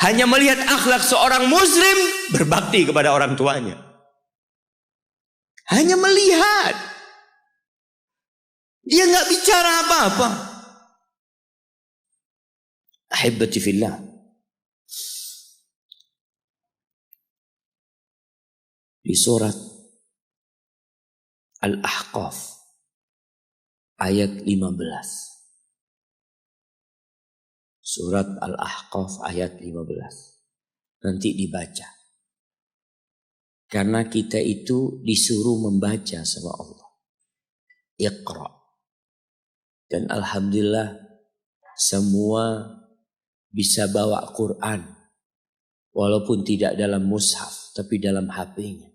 Hanya melihat akhlak seorang muslim berbakti kepada orang tuanya. Hanya melihat. Dia nggak bicara apa-apa. Ahibbati fillah. Di surat Al-Ahqaf ayat 15. Surat Al-Ahqaf ayat 15. Nanti dibaca. Karena kita itu disuruh membaca sama Allah. Iqra. Dan alhamdulillah semua bisa bawa Quran. Walaupun tidak dalam mushaf, tapi dalam HP-nya.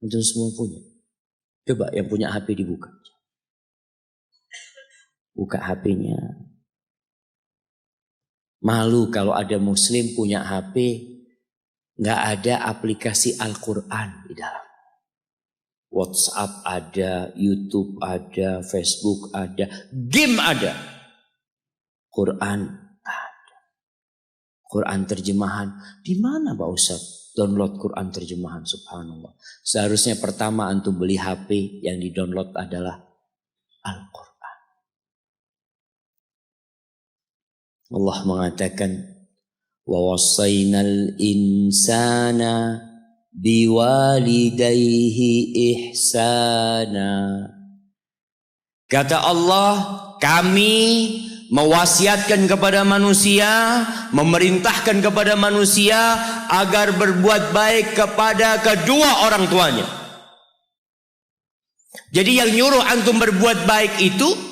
Itu semua punya. Coba yang punya HP dibuka. Buka HP-nya. Malu kalau ada muslim punya HP, nggak ada aplikasi Al-Quran di dalam. WhatsApp ada, YouTube ada, Facebook ada, game ada. Quran ada. Quran terjemahan. Di mana Pak Ustaz download Quran terjemahan? Subhanallah. Seharusnya pertama antum beli HP yang di download adalah Al-Quran. Allah mengatakan wa wassaynal insana biwalidayhi ihsana. Kata Allah, kami mewasiatkan kepada manusia, memerintahkan kepada manusia agar berbuat baik kepada kedua orang tuanya. Jadi yang nyuruh antum berbuat baik itu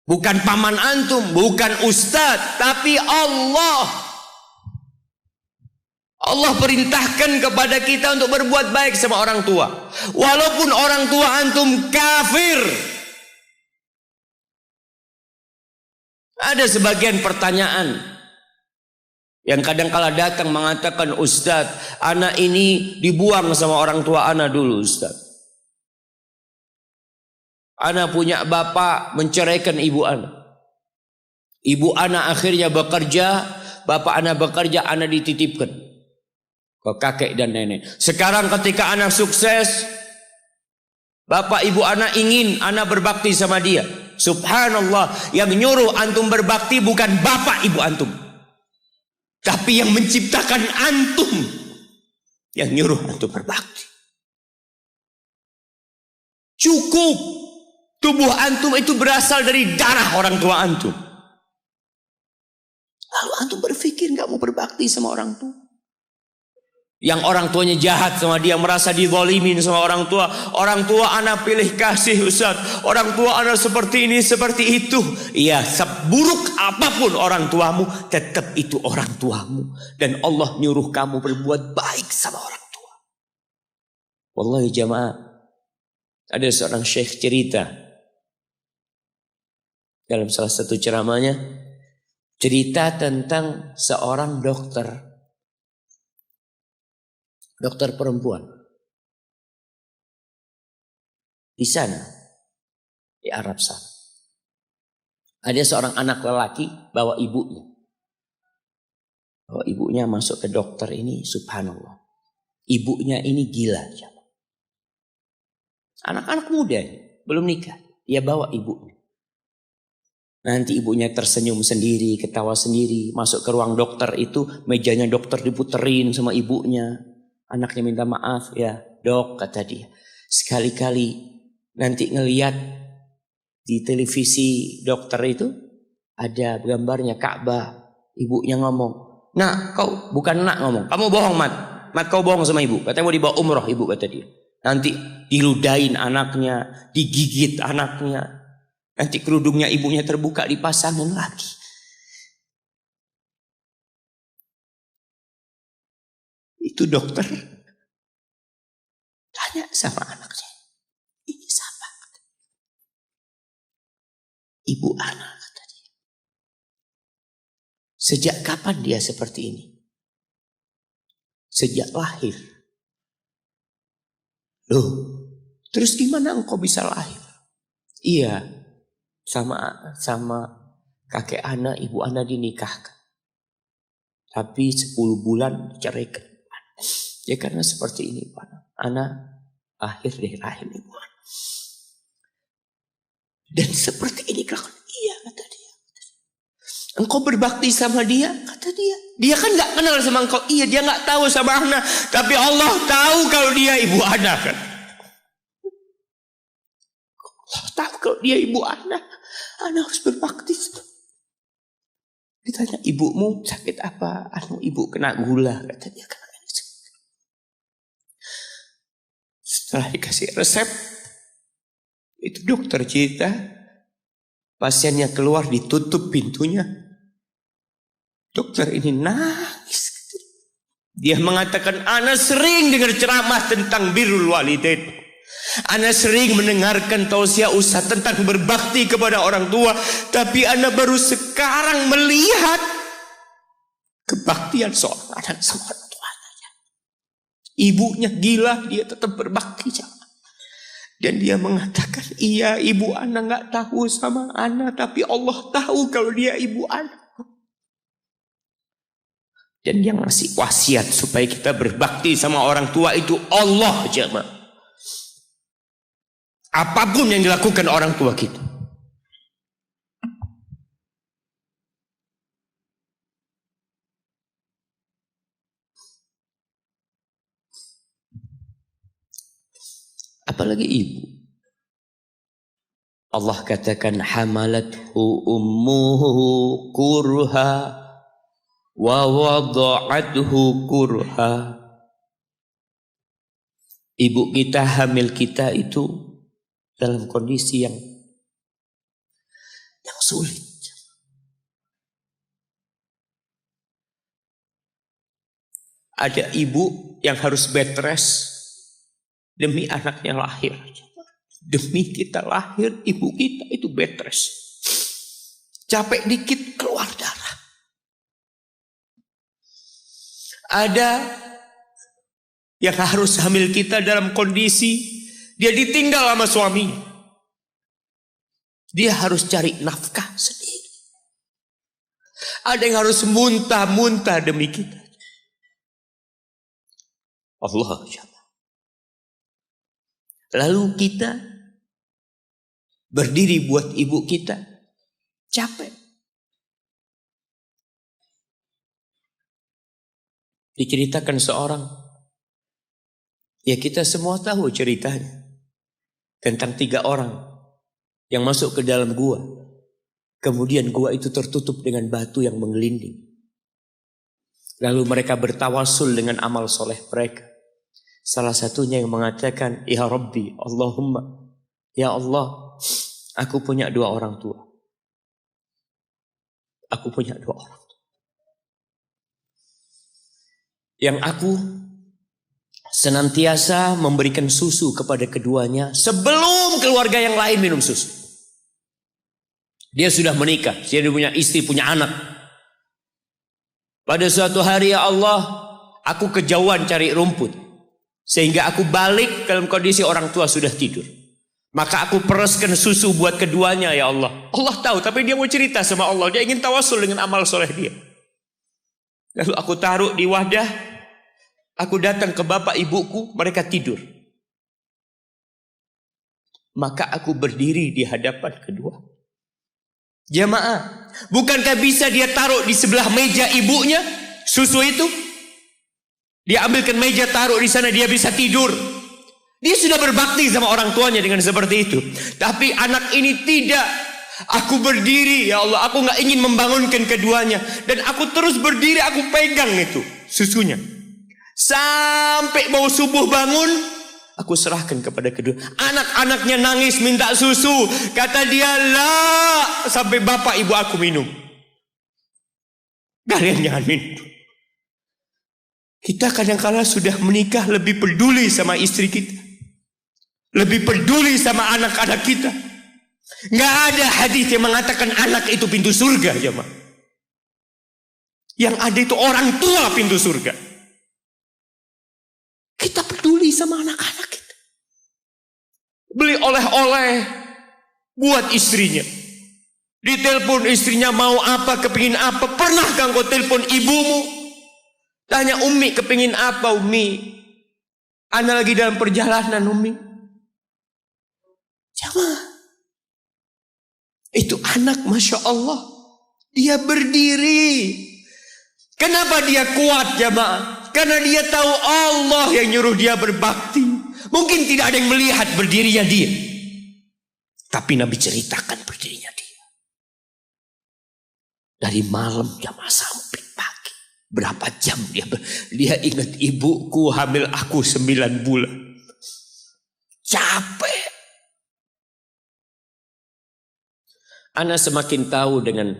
bukan paman antum, bukan ustadz, tapi Allah. Allah perintahkan kepada kita untuk berbuat baik sama orang tua. Walaupun orang tua antum kafir. Ada sebagian pertanyaan yang kadang kala datang mengatakan, ustadz, anak ini dibuang sama orang tua anak dulu ustadz. Anak punya bapak menceraikan ibu anak. Ibu anak akhirnya bekerja, bapak anak bekerja, anak dititipkan ke kakek dan nenek. Sekarang ketika anak sukses, bapak ibu anak ingin anak berbakti sama dia. Subhanallah, yang nyuruh antum berbakti bukan bapak ibu antum, tapi yang menciptakan antum yang nyuruh antum berbakti. Cukup. Tubuh antum itu berasal dari darah orang tua antum. Lalu antum berpikir gak mau berbakti sama orang tua. Yang orang tuanya jahat sama dia, merasa dizalimin sama orang tua. Orang tua anak pilih kasih Ustaz. Orang tua anak seperti ini, seperti itu. Iya, seburuk apapun orang tuamu, tetap itu orang tuamu. Dan Allah nyuruh kamu berbuat baik sama orang tua. Wallahi jamaah, ada seorang syekh cerita dalam salah satu ceramahnya, cerita tentang seorang dokter perempuan di sana, di Arab sana. Ada seorang anak lelaki bawa ibunya masuk ke dokter ini. Subhanallah, ibunya ini gila. Anak-anak muda belum nikah, dia bawa ibunya. Nanti ibunya tersenyum sendiri, ketawa sendiri. Masuk ke ruang dokter itu, mejanya dokter diputerin sama ibunya. Anaknya minta maaf, ya dok, kata dia. Sekali-kali nanti ngeliat di televisi dokter itu, ada gambarnya Ka'bah. Ibunya ngomong, nak kau, bukan nak ngomong, kamu bohong Mat. Mat kau bohong sama ibu, katanya mau dibawa umroh ibu, kata dia. Nanti diludahin anaknya, digigit anaknya. Nanti kerudungnya ibunya terbuka, dipasangin lagi. Itu dokter tanya sama anaknya, ini siapa? Ibu anak, kata dia. Sejak kapan dia seperti ini? Sejak lahir. Loh, terus gimana engkau bisa lahir? Iya, sama kakek anak, ibu anak dinikahkan. Tapi 10 bulan diceraikan. Ya karena seperti ini Pak. Anak akhir dari rahim ibu. Dan seperti ini kelakuan. Iya kata dia. Engkau berbakti sama dia, kata dia. Dia kan gak kenal sama engkau. Iya dia gak tahu sama anak. Tapi Allah tahu kalau dia ibu anak kan. Allah tahu kalau dia ibu anak. Anak harus berbakti. Ditanya ibumu sakit apa? Ibu kena gula, kata dia. Setelah dikasih resep, itu dokter cerita, pasiennya keluar ditutup pintunya. Dokter ini nangis. Dia mengatakan, ana sering dengar ceramah tentang birrul walidain. Ana sering mendengarkan tausiah ustaz tentang berbakti kepada orang tua. Tapi ana baru sekarang melihat kebaktian seorang anak sama orang tuanya. Ibunya gila, dia tetap berbakti. Dan dia mengatakan, iya ibu ana gak tahu sama ana, tapi Allah tahu kalau dia ibu ana. Dan yang ngasih wasiat supaya kita berbakti sama orang tua itu Allah jemaah. Apapun yang dilakukan orang tua kita. Apalagi ibu. Allah katakan hamalathu ummuhu kurha wa wada'athu kurha. Ibu kita, hamil kita itu dalam kondisi yang sulit. Ada ibu yang harus bed rest demi anaknya lahir. Demi kita lahir, ibu kita itu bed rest. Capek dikit keluar darah. Ada yang harus hamil kita dalam kondisi dia ditinggal sama suami. Dia harus cari nafkah sendiri. Ada yang harus muntah-muntah demi kita. Allah. Lalu kita berdiri buat ibu kita. Capek. Diceritakan seorang. Ya kita semua tahu ceritanya. Tentang 3 orang yang masuk ke dalam gua. Kemudian gua itu tertutup dengan batu yang menggelinding. Lalu mereka bertawasul dengan amal soleh mereka. Salah satunya yang mengatakan, Ya Rabbi, Allahumma, Ya Allah, aku punya 2 orang tua. Aku punya 2 orang tua. Yang aku senantiasa memberikan susu kepada keduanya sebelum keluarga yang lain minum susu. Dia sudah menikah, dia punya istri, punya anak. Pada suatu hari, ya Allah, aku kejauhan cari rumput. Sehingga aku balik dalam kondisi orang tua sudah tidur. Maka aku peraskan susu buat keduanya, ya Allah. Allah tahu, tapi dia mau cerita sama Allah. Dia ingin tawasul dengan amal soleh dia. Lalu aku taruh di wadah. Aku datang ke bapak ibuku, mereka tidur. Maka aku berdiri di hadapan kedua. Jamaah, bukankah bisa dia taruh di sebelah meja ibunya susu itu? Dia ambilkan meja, taruh di sana, dia bisa tidur. Dia sudah berbakti sama orang tuanya dengan seperti itu. Tapi anak ini tidak. Aku berdiri, ya Allah, aku gak ingin membangunkan keduanya. Dan aku terus berdiri, aku pegang itu susunya. Sampai mau subuh bangun, aku serahkan kepada kedua. Anak-anaknya nangis minta susu. Kata dia, lah, sampai bapak ibu aku minum. Kalian jangan minum. Kita kadang-kala sudah menikah lebih peduli sama istri kita. Lebih peduli sama anak-anak kita. Nggak ada hadis yang mengatakan anak itu pintu surga, jemaah. Yang ada itu orang tua pintu surga. Kita peduli sama anak-anak kita. Beli oleh-oleh buat istrinya. Ditelepon istrinya mau apa, kepingin apa. Pernahkah engkau telepon ibumu? Tanya Umi, kepingin apa Umi? Ana lagi dalam perjalanan Umi. Jamaah, itu anak Masya Allah, dia berdiri. Kenapa dia kuat jamaah? Karena dia tahu Allah yang nyuruh dia berbakti. Mungkin tidak ada yang melihat berdirinya dia, tapi Nabi ceritakan berdirinya dia. Dari malam jamaah sampai pagi. Berapa jam dia ingat, ibuku hamil aku 9 bulan. Capek. Ana semakin tahu dengan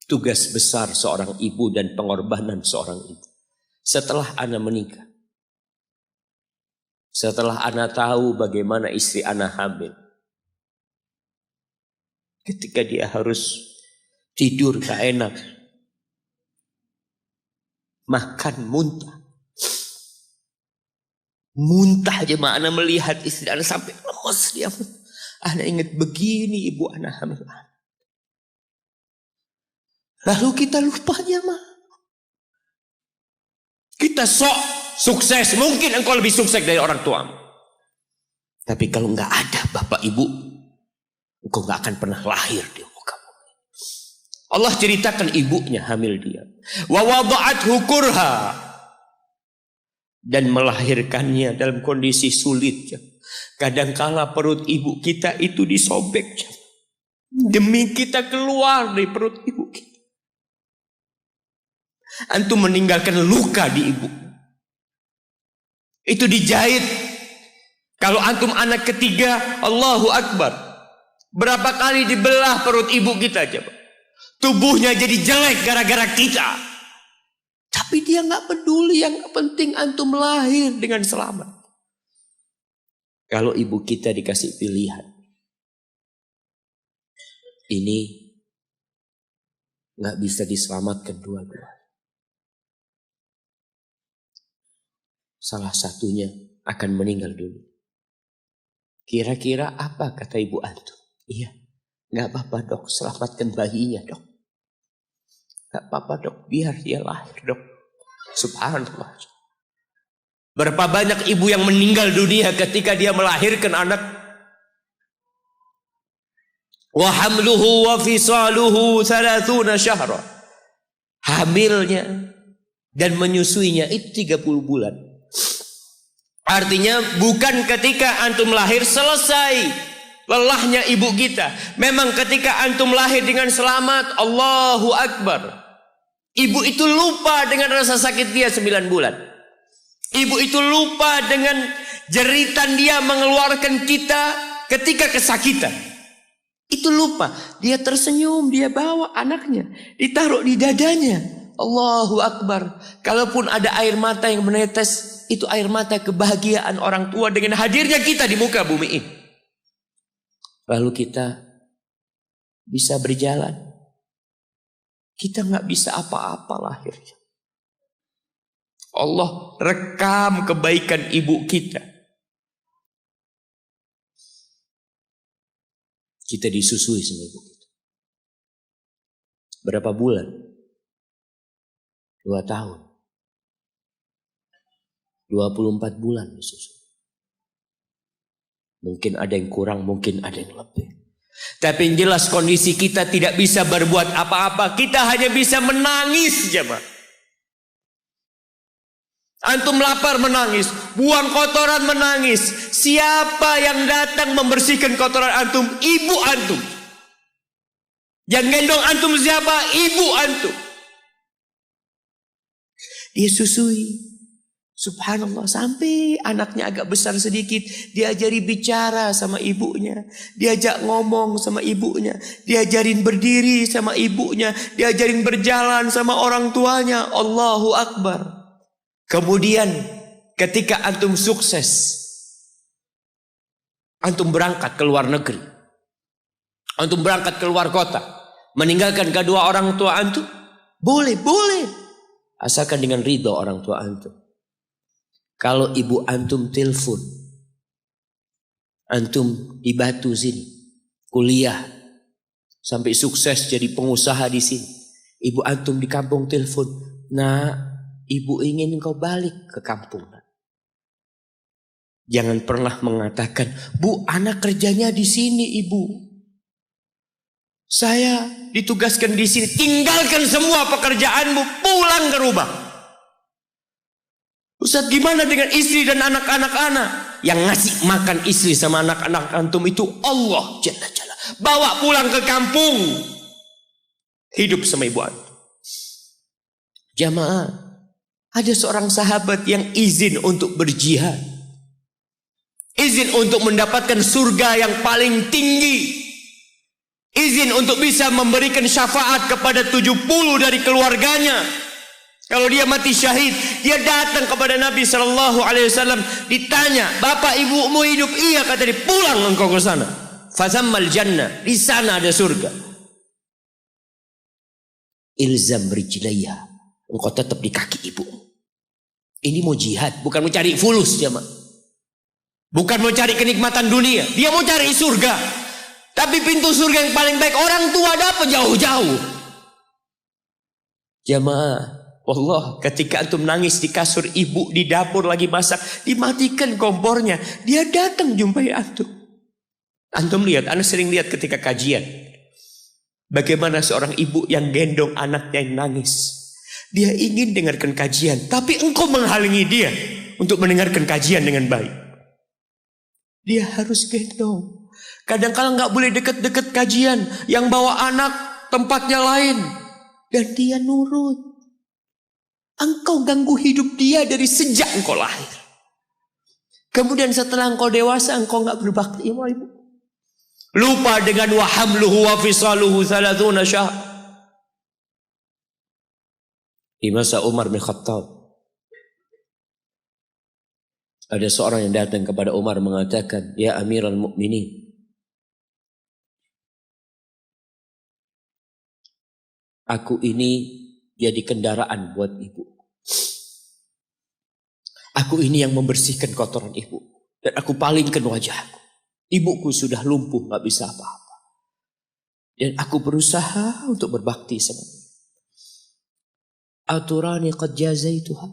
tugas besar seorang ibu dan pengorbanan seorang ibu. Setelah Ana menikah. Setelah Ana tahu bagaimana istri Ana hamil. Ketika dia harus tidur gak enak. Makan muntah. Muntah aja Ana melihat istri Ana sampai lemas dia. Ana ingat begini ibu Ana hamil. Lalu kita lupa jemaah. Kita sok sukses. Mungkin engkau lebih sukses dari orang tuamu. Tapi kalau nggak ada bapak ibu, engkau nggak akan pernah lahir di muka bumi. Allah ceritakan ibunya hamil dia. Wa wada'athu kurha. Dan melahirkannya dalam kondisi sulit. Kadangkala perut ibu kita itu disobek. Demi kita keluar dari perut ibu kita. Antum meninggalkan luka di ibu. Itu dijahit. Kalau antum anak ketiga, Allahu Akbar. Berapa kali dibelah perut ibu kita coba. Tubuhnya jadi jelek gara-gara kita. Tapi dia gak peduli, yang penting antum lahir dengan selamat. Kalau ibu kita dikasih pilihan. Ini gak bisa diselamatkan dua-dua. Salah satunya akan meninggal dulu. Kira-kira apa kata ibu antum? Iya, gak apa-apa dok, selamatkan bayinya dok. Gak apa-apa dok, biar dia lahir dok. Subhanallah. Berapa banyak ibu yang meninggal dunia ketika dia melahirkan anak. Wa hamluhu wa fisaluhu 30 syahra. Hamilnya dan menyusuinya itu 30 bulan. Artinya bukan ketika antum lahir selesai lelahnya ibu kita. Memang ketika antum lahir dengan selamat, Allahu Akbar. Ibu itu lupa dengan rasa sakit dia 9 bulan. Ibu itu lupa dengan jeritan dia mengeluarkan kita ketika kesakitan. Itu lupa. Dia tersenyum, dia bawa anaknya, ditaruh di dadanya. Allahu Akbar. Kalaupun ada air mata yang menetes, itu air mata kebahagiaan orang tua dengan hadirnya kita di muka bumi ini. Lalu kita bisa berjalan. Kita gak bisa apa-apa lahirnya. Allah rekam kebaikan ibu kita. Kita disusui sama ibu kita. Berapa bulan? 2 tahun. 24 bulan disusui. Mungkin ada yang kurang, mungkin ada yang lebih. Tapi yang jelas kondisi kita tidak bisa berbuat apa-apa. Kita hanya bisa menangis jemaah. Antum lapar menangis, buang kotoran menangis. Siapa yang datang membersihkan kotoran antum? Ibu antum. Yang gendong antum siapa? Ibu antum. Dia susui. Subhanallah, sampai anaknya agak besar sedikit, diajari bicara sama ibunya, diajak ngomong sama ibunya, diajarin berdiri sama ibunya, diajarin berjalan sama orang tuanya. Allahu Akbar. Kemudian ketika antum sukses, antum berangkat ke luar negeri, antum berangkat ke luar kota, meninggalkan kedua orang tua antum, boleh, asalkan dengan ridho orang tua antum. Kalau ibu antum telepon, antum di Batu sini, kuliah, sampai sukses jadi pengusaha di sini. Ibu antum di kampung telepon, nah Ibu ingin engkau balik ke kampung. Jangan pernah mengatakan, Bu, anak kerjanya di sini, Ibu. Saya ditugaskan di sini. Tinggalkan semua pekerjaanmu, pulang ke rumah. Ustaz, gimana dengan istri dan anak-anak anak? Yang ngasih makan istri sama anak-anak antum itu Allah Jalla Jalla. Bawa pulang ke kampung. Hidup sama ibu antum. Jamaah, ada seorang sahabat yang izin untuk berjihad. Izin untuk mendapatkan surga yang paling tinggi. Izin untuk bisa memberikan syafaat kepada 70 dari keluarganya. Kalau dia mati syahid, dia datang kepada Nabi SAW, ditanya, bapak ibumu hidup? Iya, kata dia, pulang engkau ke sana. Fazammal jannah, di sana ada surga. Ilzam rijlaiha, engkau tetap di kaki ibu. Ini mau jihad, bukan mau cari fulus, jemaah. Bukan mau cari kenikmatan dunia, dia mau cari surga. Tapi pintu surga yang paling baik orang tua dapat jauh-jauh. Jemaah, Allah, ketika antum nangis di kasur ibu, di dapur lagi masak, dimatikan kompornya, dia datang jumpai antum. Antum lihat, anda sering lihat ketika kajian, bagaimana seorang ibu yang gendong anaknya yang nangis. Dia ingin dengarkan kajian, tapi engkau menghalangi dia untuk mendengarkan kajian dengan baik. Dia harus gendong. Kadang-kadang nggak boleh deket-deket kajian, yang bawa anak tempatnya lain, dan dia nurut. Engkau ganggu hidup dia dari sejak engkau lahir. Kemudian setelah engkau dewasa, engkau enggak berbakti sama ibu. Lupa dengan wa hamluhu wa fisaluhu 30 syahr. Di masa Umar bin Khattab, ada seorang yang datang kepada Umar mengatakan, ya Amirul Mukminin, aku ini jadi kendaraan buat ibu. Aku ini yang membersihkan kotoran ibu. Dan aku palingkan wajahku. Ibuku sudah lumpuh, gak bisa apa-apa. Dan aku berusaha untuk berbakti sama dia. Aturani qad jazaituha.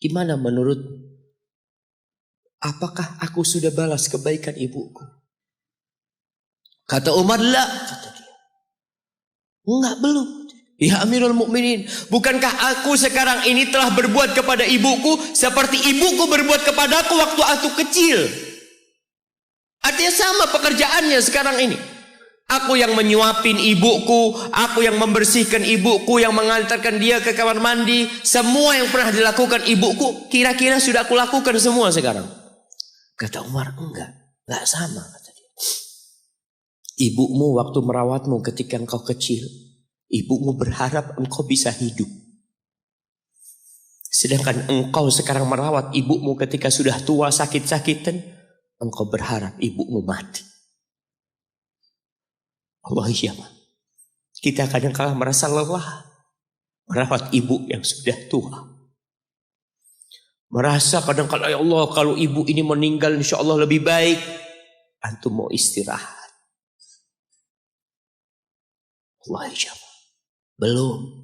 Gimana menurut? Apakah aku sudah balas kebaikan ibuku? Kata Umar, la. Kata dia. Enggak, belum. Ya Amirul Mukminin, bukankah aku sekarang ini telah berbuat kepada ibuku seperti ibuku berbuat kepadaku waktu aku kecil? Artinya sama pekerjaannya sekarang ini. Aku yang menyuapin ibuku, aku yang membersihkan ibuku, yang mengantarkan dia ke kamar mandi. Semua yang pernah dilakukan ibuku, kira-kira sudah aku lakukan semua sekarang. Kata Umar, enggak sama, kata dia. Ibumu waktu merawatmu ketika engkau kecil, ibumu berharap engkau bisa hidup. Sedangkan engkau sekarang merawat ibumu ketika sudah tua sakit-sakitan, engkau berharap ibumu mati. Allah, iya, kita kadang-kadang merasa lelah merawat ibu yang sudah tua. Merasa kadang-kadang, ya Allah, kalau ibu ini meninggal insya Allah lebih baik. Antum mau istirahat. Allah, iya, belum.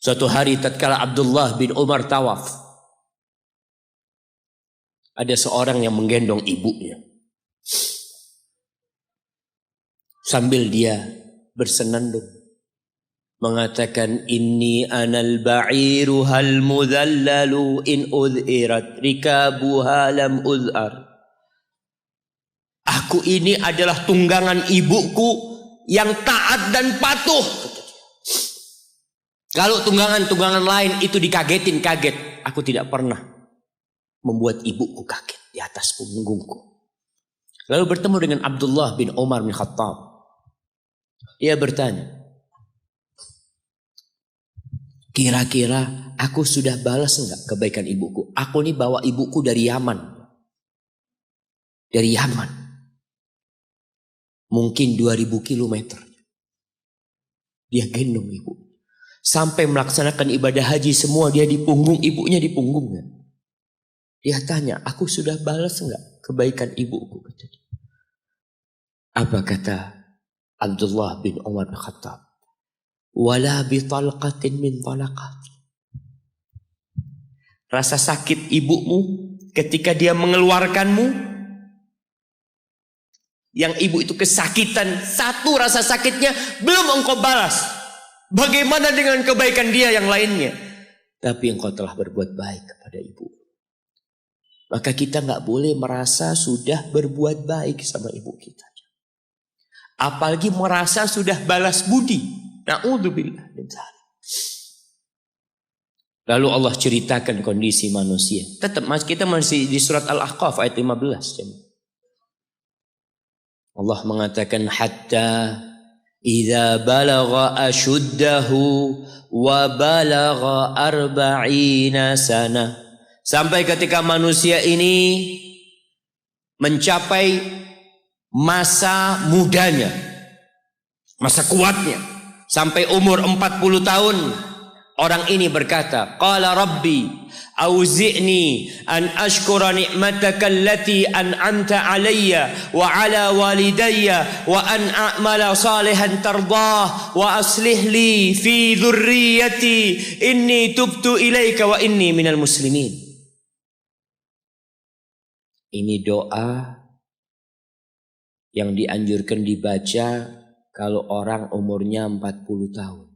Suatu hari tatkala Abdullah bin Umar tawaf, ada seorang yang menggendong ibunya. Sambil dia bersenandung mengatakan, inni anal ba'iru hal mudhallalu in udhirat rikabuha lam udhar. Aku ini adalah tunggangan ibuku yang taat dan patuh. Kalau tunggangan-tunggangan lain itu dikagetin, kaget. Aku tidak pernah membuat ibuku kaget di atas punggungku. Lalu bertemu dengan Abdullah bin Umar bin Khattab. Dia bertanya, kira-kira aku sudah balas enggak kebaikan ibuku? Aku ini bawa ibuku dari Yaman. Dari Yaman. Mungkin 2000 kilometer. Dia gendong ibu. Sampai melaksanakan ibadah haji semua dia di punggung, ibunya di punggungnya. Dia tanya, aku sudah balas enggak kebaikan ibuku? Apa kata Abdullah bin Umar bin Khattab? wala bitalqatin min talaqat. Rasa sakit ibumu ketika dia mengeluarkanmu, yang ibu itu kesakitan, satu rasa sakitnya belum engkau balas. Bagaimana dengan kebaikan dia yang lainnya? Tapi engkau telah berbuat baik kepada ibu. Maka kita nggak boleh merasa sudah berbuat baik sama ibu kita. Apalagi merasa sudah balas budi. Na'udzubillah min dzalik. Lalu Allah ceritakan kondisi manusia. Tetap kita masih di surat Al-Ahqaf ayat 15. Allah mengatakan hatta idza balagha ashuddahu wa balagha arba'ina sana. Sampai ketika manusia ini mencapai masa mudanya, masa kuatnya, sampai umur 40 tahun, orang ini berkata, qala rabbi auzi'ni an ashkura ni'mataka allati an'amta alayya wa ala walidayya wa an a'mala salihan tardah wa aslih li fi dhurriyyati inni tubtu ilaika wa inni minal muslimin. Ini doa yang dianjurkan dibaca kalau orang umurnya 40 tahun.